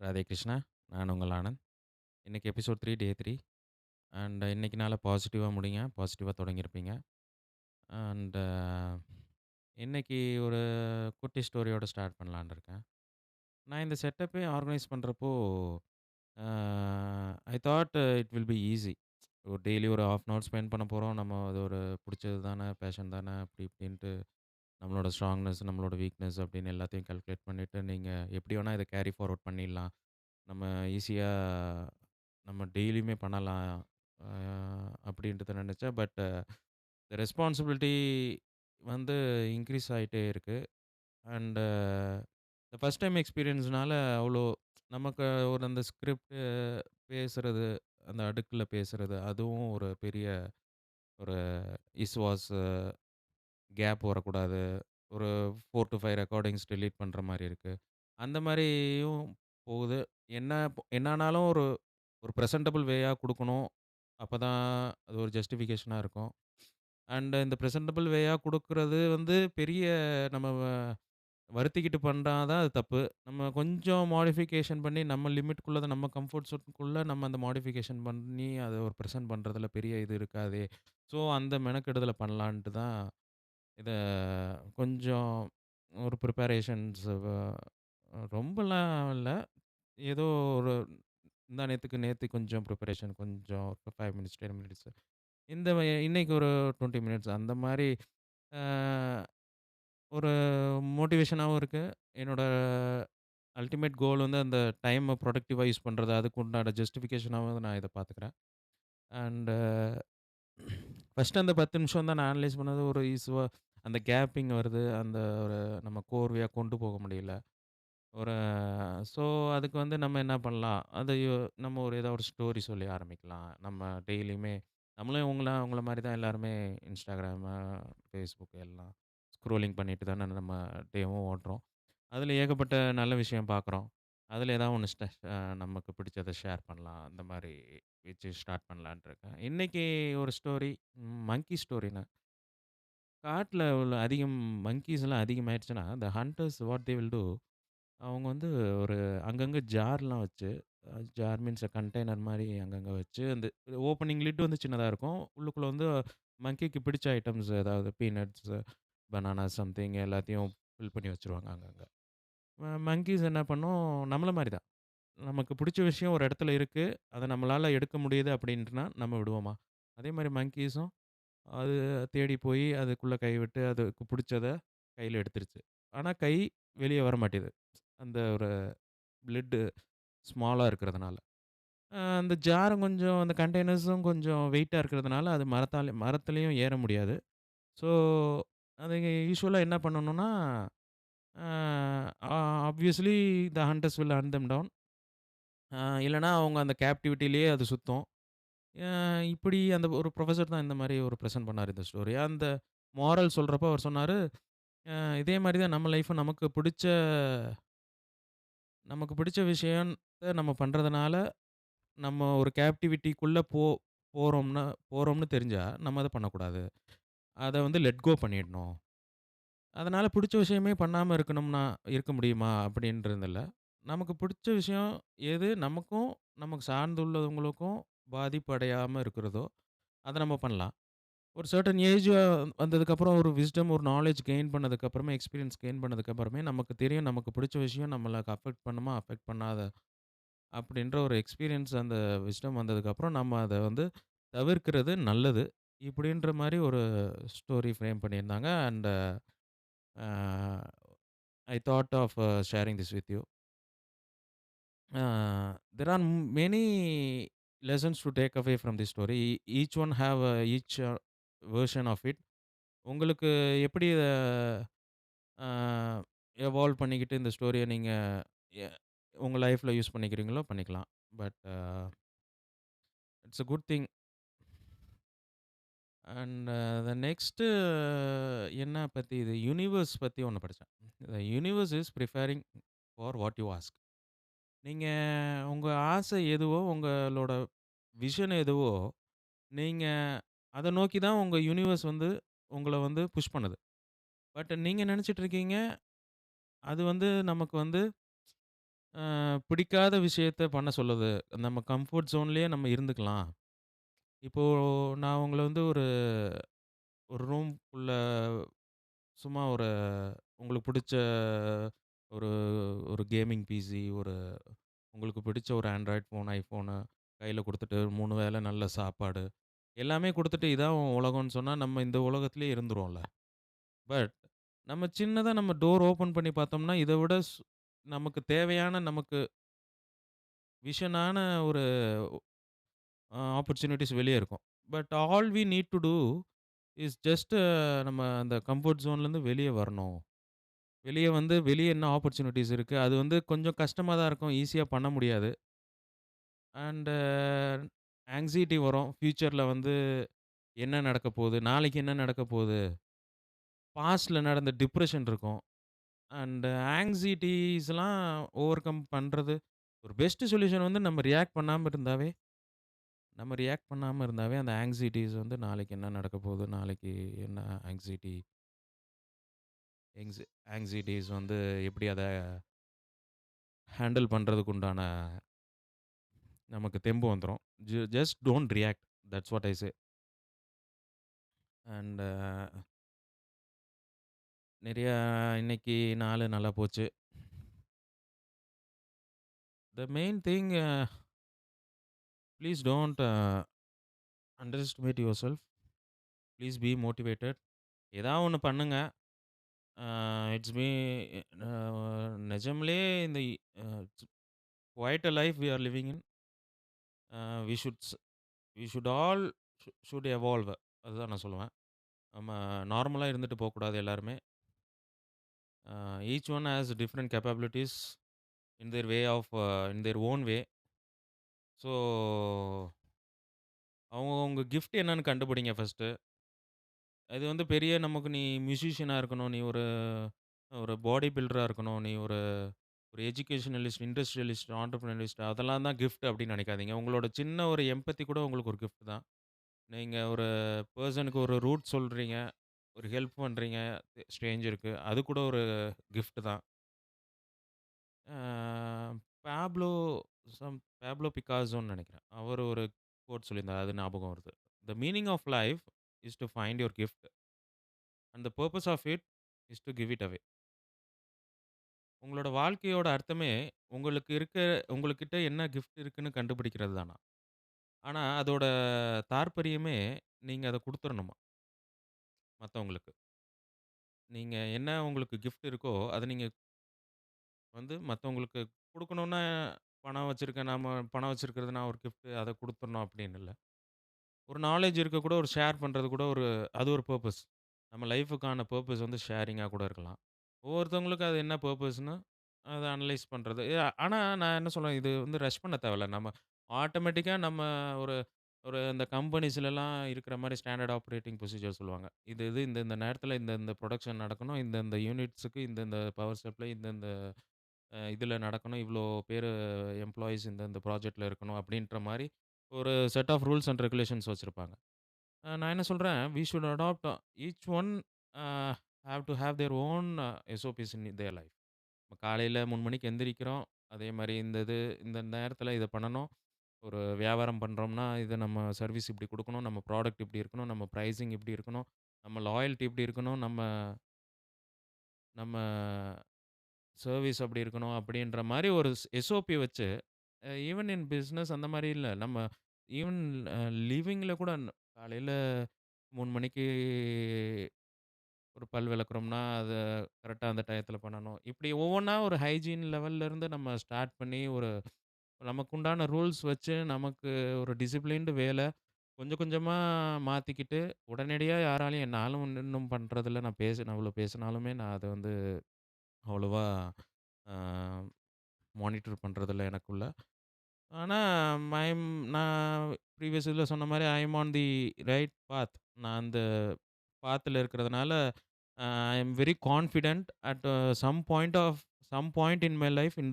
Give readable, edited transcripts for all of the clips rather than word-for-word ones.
ராதே கிருஷ்ணா. நான் உங்கள் ஆனந்த். இன்னைக்கு எபிசோட் 3 டே 3 அண்ட் இன்னைக்கு நாள பாசிட்டிவா முடிங்க. பாசிட்டிவா தொடங்கியிருப்பீங்க. அண்ட் இன்னைக்கு ஒரு குட்டி ஸ்டோரியோட ஸ்டார்ட் பண்ணலான்னு இருக்கேன். நான் இந்த செட்டப்பே ஆர்கனைஸ் பண்றப்போ, I thought it will be easy. ஒரு டெய்லி ஒரு 1/2 அன் ஹவர் ஸ்பெண்ட் பண்ண போறோம். நம்ம அது ஒரு புடிச்சது தானே, பேஷன் தானே அப்படி இப்படின்ட்டு நம்மளோட ஸ்ட்ராங்னஸ், நம்மளோட வீக்னஸ் அப்படின்னு எல்லாத்தையும் கால்குலேட் பண்ணிட்டு, நீங்க எப்படி வேணா இத கேரி ஃபார்வர்ட் பண்ணிடலாம். நம்ம ஈஸியா நம்ம டெய்லியுமே பண்ணலாம். அ அப்படின்ட்டு நெனச்சேன். பட் ரெஸ்பான்சிபிலிட்டி வந்து இன்க்ரீஸ் ஆயிட்டே இருக்கு. அண்ட் இந்த ஃபர்ஸ்ட் டைம் எக்ஸ்பீரியன்ஸ்னால அவ்வளோ நமக்கு ஒரு அந்த ஸ்கிரிப்ட் பேசுறது, அந்த அடுக்குல பேசுறது, அதுவும் ஒரு பெரிய ஒரு வாஸ் கேப் வரக்கூடாது. ஒரு 4 டூ 5 ரெக்கார்டிங்ஸ் டெலீட் பண்ற மாரி இருக்கு. அந்த மாரியும் போகுது. என்ன ஆனாலும் ஒரு ஒரு பிரசன்டபிள் வேயா குடுக்கணும். அப்பதான் அது ஒரு ஜஸ்டிஃபிகேஷனா இருக்கும். அண்ட் இந்த பிரசன்டபிள் வேயா குடுக்குறது வந்து பெரிய நம்ம வருத்திக்கிட்டு பண்றா தான் அது தப்பு. நம்ம கொஞ்சம் மாடிஃபிகேஷன் பண்ணி நம்ம லிமிட்குள்ள நம்ம கம்ஃபோர்ட் ஜோன்க்குள்ள நம்ம அந்த மாடிஃபிகேஷன் பண்ணி அத ஒரு பிரசன்ட் பண்றதுல பெரிய இது இருக்காதே. ஸோ அந்த மெனக்கெடுதல பண்ணலான்ட்டு தான் இத கொஞ்சம் ஒரு ப்ரிப்பரேஷன்ஸ் ரொம்பலாம் இல்ல. ஏதோ ஒரு நேத்து கொஞ்சம் ப்ரிப்பரேஷன் கொஞ்சம் ஒரு 5 மினிட்ஸ், 10 மினிட்ஸ். இன்னைக்கு ஒரு 20 மினிட்ஸ் அந்த மாரி அ ஒரு மோட்டிவேஷனாவும் இருக்கு. என்னோட அல்டிமேட் கோல் வந்து அந்த டைம ப்ரொடக்டிவா யூஸ் பண்றது. அதுக்கு உண்டான ஜஸ்டிஃபிகேஷனாவும் நான் இத பார்த்துக்கிறேன். அண்ட் ஃபர்ஸ்ட்டு அந்த 10 நிமிஷம் தான் நான் அனலைஸ் பண்ணது ஒரு அந்த கேப்பிங் வருது. அந்த ஒரு நம்ம கோர்வையா கொண்டு போக முடியல. ஒரு ஸோ அதுக்கு வந்து நம்ம என்ன பண்ணலாம்? நம்ம ஏதாவது ஒரு ஸ்டோரி சொல்லி ஆரம்பிக்கலாம். நம்ம டெய்லியுமே நம்மளும் உங்கள மாரி தான் எல்லாருமே Instagram, Facebook எல்லாம் ஸ்க்ரோலிங் பண்ணிட்டு தானே நம்ம டேவும் ஓட்டுறோம். அதில ஏகப்பட்ட நல்ல விஷயம் பார்க்குறோம். அதில ஏதாவது ஒண்ணு நமக்கு பிடிச்சத ஷேர் பண்ணலாம். அந்த மாரி வச்சு ஸ்டார்ட் பண்ணலான்ட்டு இருக்கேன். இன்னைக்கு ஒரு ஸ்டோரி மங்கி ஸ்டோரிங்க. காட்டுல உள்ள மங்கீஸ்லாம் அதிகமாயிருச்சுன்னா, the hunters what they will do அவங்க வந்து ஒரு அங்கங்க ஜார்லாம் வச்சு, ஜார் மீன்ஸ் கண்டெய்னர் மாரி அங்கங்க வச்சு, அந்த ஓப்பனிங் லிட் வந்து சின்னதா இருக்கும். உள்ளுக்குள்ள வந்து மங்கிக்கு பிடிச்ச ஐட்டம்ஸ் ஏதாவது பீனட்ஸ், பனானா சம்திங் எல்லாத்தையும் ஃபில் பண்ணி வச்சுருவாங்க அங்கங்க. மங்கீஸ் என்ன பண்ணும், நம்மள மாரி தான். நமக்கு பிடிச்ச விஷயம் ஒரு இடத்துல இருக்கு. அத நம்மளால எடுக்க முடியுது அப்படின்ட்டுனா, நம்ம விடுவோமா? அதே மாரி மங்கீஸும் அது தேடி போய் அதுக்குள்ள கை விட்டு அதுக்கு புடிச்சத கையில எடுத்துருச்சு. ஆனா கை வெளிய வரமாட்டேது. அந்த ஒரு லிட்டு ஸ்மாலா இருக்கிறதுனால. அந்த ஜாரும் கொஞ்சம் அந்த கண்டெய்னர்ஸும் கொஞ்சம் வெயிட்டா இருக்கிறதுனால, அது மரத்திலயும் ஏற முடியாது. ஸோ, அது யூசுவலா என்ன பண்ணணும்னா, uh obviously the hunters will hunt them down. இல்லன்னா அவங்க அந்த கேப்டிவிட்டிலயே அது சுத்தும். அ இப்படி அந்த ஒரு புரொஃபசர் தான் இந்த மாரி ஒரு பிரசன்ட் பண்ணாரு இந்த ஸ்டோரிய. அந்த மோரல் சொல்றப்போ அவர் சொன்னாரு, இதே மாரி தான் நம்ம லைஃப்பும் நமக்கு பிடிச்ச விஷயத்த நம்ம பண்றதுனால நம்ம ஒரு கேப்டிவிட்டிக்குள்ள போறோம்னு தெரிஞ்சா, நம்ம அத பண்ணக்கூடாது. அத வந்து லெட் கோ பண்ணிடணும். அதனால புடிச்ச விஷயமே பண்ணாம இருக்க முடியுமா? அப்படின்றதில்ல. நமக்கு புடிச்ச விஷயம் எது நமக்கும், நமக்கு சார்ந்துள்ளவங்களுக்கும் பாதிப்பு அடையாம இருக்கிறதோ, அத நம்ம பண்ணலாம். ஒரு சர்டன் ஏஜ் வந்ததுக்கப்புறம் ஒரு விஸ்டம், ஒரு நாலேட்ஜ் கெயின் பண்ணதுக்கப்புறமே, எக்ஸ்பீரியன்ஸ் கெயின் பண்ணதுக்கப்புறமே நமக்கு தெரியும் நமக்கு புடிச்ச விஷயம் நம்மளுக்கு அஃபெக்ட் பண்ணுமா? அஃபெக்ட் பண்ணாதா? அப்படின்ற ஒரு எக்ஸ்பீரியன்ஸ் அந்த விஸ்டம் வந்ததுக்கப்புறம் நம்ம அத வந்து தவிர்க்கிறது நல்லது. இப்படின்ற மாரி ஒரு ஸ்டோரி ஃப்ரேம் பண்ணியிருந்தாங்க. And I thought of sharing this with you. There are many lessons to take away from this story. Each one have each version of it. உங்களுக்கு எப்படி இத அ எவால்வ் பண்ணிக்கிட்டு இந்த ஸ்டோரிய நீங்க எ உங்க லைஃப்ல யூஸ் பண்ணிக்கிறீங்களோ பண்ணிக்கலாம். But it's a good thing. And the next என்ன பத்தி இது யூனிவர்ஸ் பத்தி ஒண்ணு படிச்சேன். The universe is preferring for what you ask. நீங்க உங்க ஆசை எதுவோ, உங்களோட விஷன் எதுவோ, நீங்க அத நோக்கி தான் உங்க யூனிவர்ஸ் வந்து உங்கள வந்து புஷ் பண்ணுது. பட் நீங்க நெனச்சுட்டு இருக்கீங்க, அது வந்து நமக்கு வந்து பிடிக்காத விஷயத்த பண்ண சொல்லுது. நம்ம கம்ஃபோர்ட் ஜோன்லயே நம்ம இருந்துக்கலாம். இப்போ நான் உங்கள வந்து ஒரு ஒரு ரூம்க்குள்ள சும்மா ஒரு உங்களுக்கு பிடிச்ச ஒரு ஒரு கேமிங் பிசி, உங்களுக்கு பிடிச்ச ஒரு ஆண்ட்ராய்ட் ஃபோன், ஐஃபோனு கையில குடுத்துட்டு 3 வேள நல்ல சாப்பாடு, எல்லாமே குடுத்துட்டு இதான் உன் உலகம்ன்னு சொன்னா, நம்ம இந்த உலகத்திலேயே இருந்துருவோம்ல. பட் நம்ம சின்னதா நம்ம டோர் ஓப்பன் பண்ணி பார்த்தோம்னா, இத விட நமக்கு தேவையான நமக்கு விஷனான ஒரு ஆப்பர்ச்சுனிட்டீஸ் வெளிய இருக்கும். But all we need to do is just நம்ம அந்த கம்ஃபோர்ட் ஜோன்லேருந்து வெளிய வரணும். வெளிய வந்து வெளிய என்ன ஆப்பர்ச்சுனிட்டீஸ் இருக்கு. அது வந்து கொஞ்சம் கஷ்டமா தான் இருக்கும். ஈஸியா பண்ண முடியாது. அண்ட் ஆங்ஸைட்டி வரும். ஃபியூச்சர்ல வந்து என்ன நடக்க போது? நாளைக்கு என்ன நடக்க போது? பாஸ்ட்ல நடந்த டிப்ரஷன் இருக்கும். அண்ட் ஆங்ஸைட்டீஸ்லாம் ஓவர் கம் பண்றது ஒரு பெஸ்ட் சொல்யூஷன் வந்து நம்ம ரியாக்ட் பண்ணாம இருந்தாவே அந்த ஆங்ஸைட்டீஸ் வந்து நாளைக்கு என்ன நடக்க போகுது? நாளைக்கு என்ன ஆங்ஸைட்டி எங்ஸ் ஆங்ஸைட்டீஸ் வந்து எப்படி அத ஹேண்டில் பண்றதுக்கு உண்டான நமக்கு தெம்பு வந்துரும். Just don't react. That's what I say. And நெறையா இன்னைக்கு நாளு நல்லா போச்சு. The main thing please don't underestimate yourself. Please be motivated. ஏதாவது ஒண்ணு பண்ணுங்க. இட்ஸ் மீ அ நிஜம்லே இந்த uh quite uh life we are living in. We should we should all should evolve. அதுதான் நான் சொல்லுவேன். நம்ம நார்மலா இருந்துட்டு போக்கூடாது எல்லாருமே. Each one has different capabilities in their way of in their own way. So அவங்கவங்க கிஃப்ட் என்னன்னு கண்டுபிடிங்க ஃபர்ஸ்ட்டு. இது வந்து பெரிய நமக்கு நீ மியூசிஷியனா இருக்கணும். நீ ஒரு ஒரு பாடி பில்டரா இருக்கணும். நீ ஒரு ஒரு எஜுகேஷனலிஸ்ட், இண்டஸ்ட்ரியலிஸ்ட், ஆன்டர்பிரினியலிஸ்ட் அதெல்லாம் தான் கிஃப்ட் அப்படின்னு நினைக்காதீங்க. உங்களோட சின்ன ஒரு எம்பத்தி கூட உங்களுக்கு ஒரு கிஃப்ட் தான். நீங்க ஒரு பெர்சனுக்கு ஒரு ரூட் சொல்றீங்க, ஒரு ஹெல்ப் பண்றீங்க ஸ்ட்ரேஞ்சருக்கு. அது கூட ஒரு கிஃப்ட் தான். அ பாப்லோ பாப்லோ பிக்காசோன்னு நெனைக்கிறேன். அவரு ஒரு கோட் சொல்லியிருந்தார். அது ஞாபகம் வருது. "The meaning of life is to find your gift and the purpose of it is to give it away." உங்களோட வாழ்க்கையோட அர்த்தமே உங்ககிட்ட என்ன கிஃப்ட் இருக்குன்னு கண்டுபிடிக்கிறது தானா. ஆனா அதோட தாற்பரியமே நீங்க அத குடுத்துறணுமா மத்தவங்களுக்கு. நீங்க என்ன உங்களுக்கு கிஃப்ட் இருக்கோ, அத நீங்க வந்து மத்தவங்களுக்கு குடுக்கணும்னா, பணம் வச்சிருக்கிறது நான் ஒரு கிஃப்ட் அத குடுத்துறணும் அப்படின்னு இல்ல. ஒரு நாலேட்ஜ் இருக்க கூட ஒரு ஷேர் பண்றது கூட அது ஒரு பர்ப்பஸ். நம்ம லைஃப்‌க்கான பர்ப்பஸ் வந்து ஷேரிங்கா கூட இருக்கலாம். ஒவ்வொருத்தவங்களுக்கு அது என்ன பர்ப்பஸ்ன்னு அத அனலைஸ் பண்றது. ஆனா நான் என்ன சொல்றேன், இது வந்து ரஷ் பண்ண தேவையில்ல. நம்ம ஆட்டோமேட்டிக்கா நம்ம ஒரு ஒரு இந்த கம்பெனிஸ்லலாம் இருக்கிற மாரி ஸ்டாண்டர்ட் ஆப்பரேட்டிங் ப்ரொசீஜர் சொல்லுவாங்க. இது இந்த நேரத்தில இந்த புரொடக்ஷன் நடக்கணும். இந்த யூனிட்ஸ்க்கு இந்த பவர் சப்ளை இந்த இதில நடக்கணும். இவ்ளோ பேரு எம்ப்ளாயீஸ் இந்த ப்ராஜெக்ட்ல இருக்கணும். அப்படின்ற மாரி ஒரு set of rules and regulations வச்சிருப்பாங்க. நான் என்ன சொல்றேன், we should adapt each one uh have to have their own SOPs in their life. காலையில 3 மணிக்கு எந்திரிக்கிறோம். அதே மாரி இந்த நேரத்தில இத பண்ணணும். ஒரு வியாபாரம் பண்றோம்னா, இத நம்ம சர்வீஸ் இப்படி குடுக்கணும். நம்ம ப்ராடக்ட் இப்படி இருக்கணும். நம்ம பிரைசிங் இப்படி இருக்கணும். நம்ம லாயல்டி இப்படி இருக்கணும். நம்ம நம்ம சர்வீஸ் அப்படி இருக்கணும். அப்படின்ற மாரி ஒரு எஸ்ஓபி வச்சு, ஈவன் இன் பிசினஸ் அந்த மாரி இல்ல. நம்ம ஈவன் அ லிவிங்ல கூட காலையில 3 மணிக்கு ஒரு பல் விளக்குறோம்னா, அத கரெக்ட்டா அந்த டயத்தில பண்ணணும். இப்படி ஒவ்வொன்னா ஒரு ஹைஜீன் லெவல்ல இருந்து நம்ம ஸ்டார்ட் பண்ணி, நமக்கு உண்டான ரூல்ஸ் வச்சு, நமக்கு ஒரு டிசிப்ளின்டு வேல கொஞ்சம் கொஞ்சமா மாத்திக்கிட்டு, உடனடியா யாராலயும் என்னால ஒண்ணும் பண்றதில்ல. நான் இவ்வளோ பேசினாலுமே நான் அத வந்து அவ்வளவா அ மானிட்டர் பண்றதில்ல எனக்குள்ள. ஆனா, மைம் நான் ப்ரீவியஸ் இதுல சொன்ன மாரி ஐ அம் ஆன் தி ரைட் பாத். நான் அந்த பாத்ல இருக்கிறதுனால, I am very confident at some point in my life, in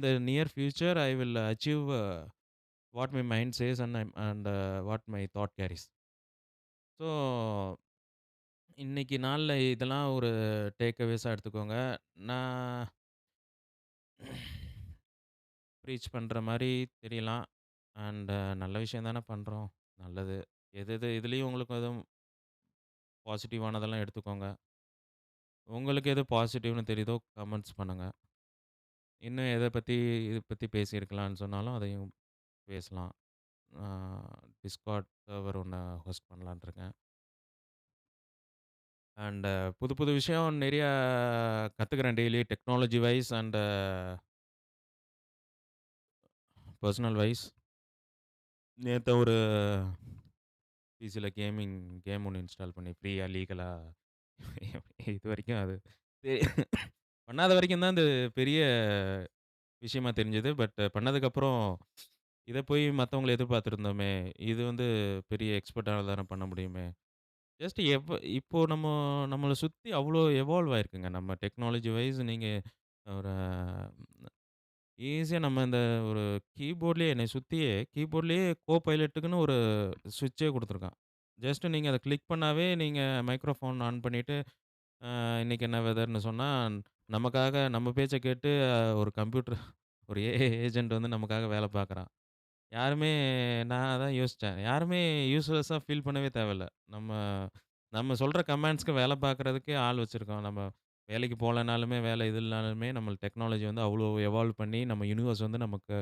the near future I will achieve what my mind says and what my thought carries. So, இன்னைக்கு நாள்ல இதெல்லாம் ஒரு டேக் அவேஸா எடுத்துக்கோங்க. நான் ப்ரீச் பண்ற மாரி தெரியலாம். அண்ட் நல்ல விஷயம் தானே பண்றோம். நல்லது. எது எது இதுலயும் உங்களுக்கு எதுவும் பாசிட்டிவானதெல்லாம் எடுத்துக்கோங்க. உங்களுக்கு எது பாசிட்டிவ்னு தெரியுதோ கமெண்ட்ஸ் பண்ணுங்க. இன்னும் எத பத்தி இத பத்தி பேசியிருக்கலாம்னு சொன்னாலும் அதையும் பேசலாம். டிஸ்கார்ட் சர்வர் ஒண்ணு ஹோஸ்ட் பண்ணலான்னு இருக்கேன். அண்ட் புது புது விஷயம் நெறையா கத்துக்கிறேன் daily technology wise and personal wise. நேத்து ஒரு பிசில கேம் ஒண்ணு இன்ஸ்டால் பண்ணி ஃப்ரீயா லீகலா இதுவரைக்கும் அது தெ பண்ணாத வரைக்கும் தான் அது பெரிய விஷயமா தெரிஞ்சது. பட் பண்ணதுக்கப்புறம், இத போய் மத்தவங்கள எதிர்பார்த்திருந்தோமே! இது வந்து பெரிய எக்ஸ்பர்ட்டால தானே பண்ண முடியுமே! ஜஸ்ட் இப்போ நம்மள சுத்தி அவ்ளோ எவால்வ் ஆயிருக்குங்க. நம்ம டெக்னாலஜி வைஸ் நீங்க ஒரு ஈஸியா நம்ம இந்த ஒரு கீபோர்ட்லயே என்னைய சுத்தியே கீபோர்ட்லயே பைலட்டுக்குன்னு ஒரு ஸ்விட்சே குடுத்துருக்கான். ஜஸ்ட் நீங்க அத கிளிக் பண்ணாவே நீங்க மைக்ரோஃபோன் ஆன் பண்ணிட்டு, இன்னைக்கு என்ன வெதர்ன்னு சொன்னா, நமக்காக நம்ம பேச்ச கேட்டு ஒரு கம்ப்யூட்டர் ஒரு ஏஐ ஏஜென்ட் வந்து நமக்காக வேல பார்க்குறான். யாருமே நான் அதான் யோசிச்சேன். யாருமே யூஸ்லெஸ்ஸா ஃபீல் பண்ணவே தேவையில்ல. நம்ம நம்ம சொல்ற கமாண்ட்ஸ்க்கு வேல பார்க்குறதுக்கே ஆள் வச்சிருக்கோம். நம்ம வேலைக்கு போலனாலுமே, வேலை இது இல்லனாலுமே நம்ம டெக்னாலஜி வந்து அவ்ளோ எவால்வ் பண்ணி நம்ம யூனிவர்ஸ் வந்து நமக்கு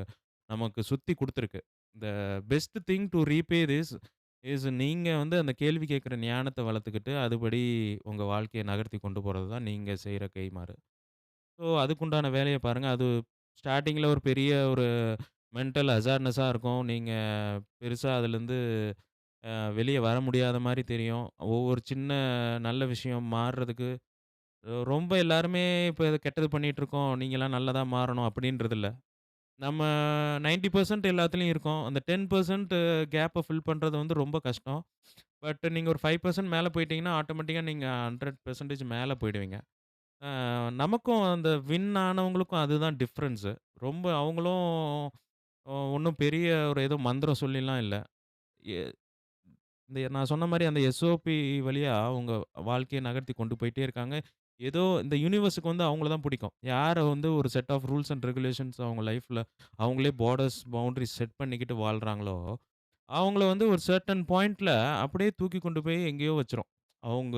நமக்கு சுத்தி குடுத்துருக்கு. The best thing to repay this நீங்க வந்து அந்த கேள்வி கேட்கிற ஞானத்த வளர்த்துக்கிட்டு, அதுபடி உங்க வாழ்க்கைய நகர்த்தி கொண்டு போறது தான் நீங்க செய்ற கைமாறு. ஸோ, அதுக்குண்டான வேலைய பாருங்க. அது ஸ்டார்ட்டிங்ல ஒரு பெரிய ஒரு மென்டல் அசார்ட்னஸா இருக்கும். நீங்க பெருசா அதுலருந்து வெளிய வர முடியாத மாரி தெரியும். ஒவ்வொரு சின்ன நல்ல விஷயம் மாறுறதுக்கு ரொம்ப எல்லாருமே இப்ப இத கெட்டது பண்ணிட்டுருக்கோம். நீங்கலாம் நல்லதா மாறணும் அப்டின்றது இல்ல. நம்ம 90% எல்லாத்துலயும் இருக்கோம். அந்த 10% கேப்ப ஃபில் பண்றது வந்து ரொம்ப கஷ்டம். பட் நீங்க ஒரு 5% மேல போயிட்டீங்கன்னா, ஆட்டோமேட்டிக்கா நீங்க 100% மேல போயிடுவீங்க. அ நமக்கும் அந்த வின் ஆனவங்களுக்கும் அதுதான் டிஃபரன்ஸு. ரொம்ப அவங்களும் ஒண்ணும் பெரிய ஒரு ஏதோ மந்திரம் சொல்லிலாம் இல்ல. எ இந்த நான் சொன்ன மாரி அந்த எஸ்ஓபி வழியா அவங்க வாழ்க்கைய நகர்த்தி கொண்டு போயிட்டே இருக்காங்க. ஏதோ இந்த யூனிவர்ஸ்க்கு வந்து அவங்கள தான் பிடிக்கும். யார வந்து ஒரு set of rules and regulations அவங்க லைஃப்ல அவங்களே பவுண்டரீஸ் செட் பண்ணிக்கிட்டு வாழ்றாங்களோ, அவங்கள வந்து ஒரு சர்டன் பாயிண்ட்ல அப்படியே தூக்கி கொண்டு போய் எங்கேயோ வச்சுரும். அவங்க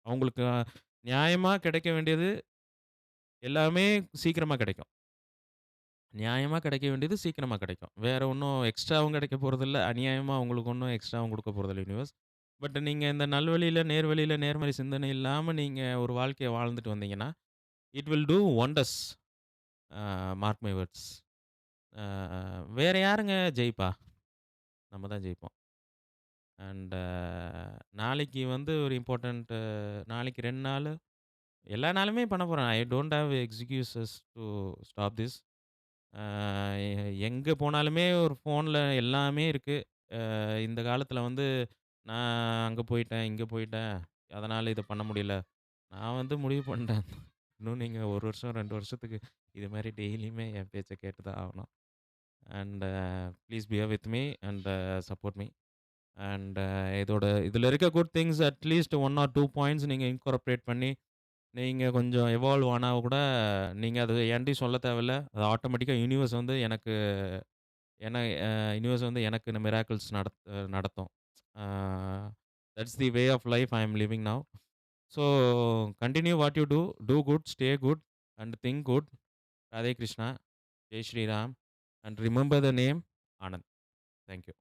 அவங்களுக்கு நியாயமா கிடைக்க வேண்டியது எல்லாமே சீக்கிரமா கிடைக்கும். நியாயமா கிடைக்க வேண்டியது சீக்கிரமா கிடைக்கும். வேற ஒண்ணும் எக்ஸ்ட்ராவும் கிடைக்க போறதில்ல. அநியாயமா உங்களுக்கு ஒண்ணும் எக்ஸ்ட்ராவும் குடுக்க போறதில்ல யூனிவர்ஸ். பட் நீங்க இந்த நல்வழியில, நேர்வழியில, நேர்மறை சிந்தனை இல்லாம நீங்க ஒரு வாழ்க்கைய வாழ்ந்துட்டு வந்தீங்கன்னா, it will do wonders. Mark my words. அ வேற யாருங்க ஜெயிப்பா? நம்ம தான் ஜெயிப்போம். அண்ட் நாளைக்கு வந்து ஒரு நாளைக்கு 2 நாளு எல்லா நாளுமே பண்ண போறேன். I don't have excuses to stop this. அ எங்க போனாலுமே ஒரு ஃபோன்ல எல்லாமே இருக்கு. இந்த காலத்தில வந்து நான் அங்க போயிட்டேன், இங்க போயிட்டேன். அதனால இத பண்ண முடியல. நான் வந்து முடிவு பண்ணிட்டேன். இன்னும் நீங்க 1 வருஷம், 2 வருஷத்துக்கு இது மாரி டெய்லியுமே என் பேச்ச கேட்டு தான் ஆகணும். And please bear with me and support me. And இதில இருக்க good things at least 1 or 2 points நீங்க இன்கார்ப்பரேட் பண்ணி, நீங்க கொஞ்சம் எவால்வ் ஆனா கூட, நீங்க அத என்ட்டயும் சொல்ல தேவையில்ல. அது ஆட்டோமேட்டிக்கா யூனிவர்ஸ் வந்து எனக்கு ஏன்னா யுனிவர்ஸ் வந்து எனக்கு இந்த மிராக்கிள்ஸ் நடத்தும். Ah that's the way of life I am living now. So continue what you do. Do good, stay good and think good. Radhe Krishna. Jai Shriram. And remember the name Anand. Thank you.